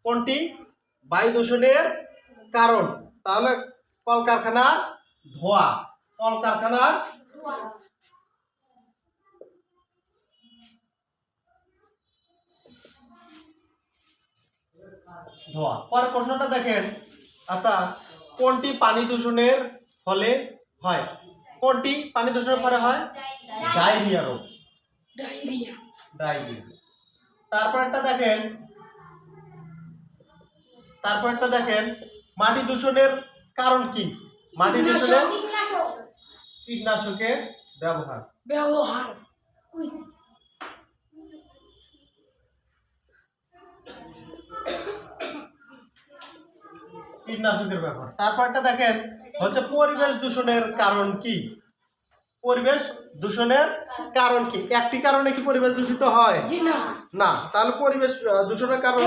কোনটি বায়ু দূষণের কারণ? তাহলে কলকারখানার ধোঁয়া, কলকারখানার ধোঁয়া। পরের প্রশ্নটা দেখেন, আচ্ছা কোনটি পানি দূষণের ফলে হয়? কোনটি পানি দূষণের ফলে হয়? ডায়রিয়া রোগ। ডায়রিয়া। তারপরটা দেখেন মাটি দূষণের কারণ কি? মাটি দূষণের কীটনাশকের ব্যবহার। কীটনাশকের ব্যবহার। তারপরটা দেখেন হচ্ছে পরিবেশ দূষণের কারণ কি? পরিবেশ দূষণের কারণ কি? একটি কারণে কি পরিবেশ দূষিত হয়? না। তাহলে পরিবেশ দূষণের কারণ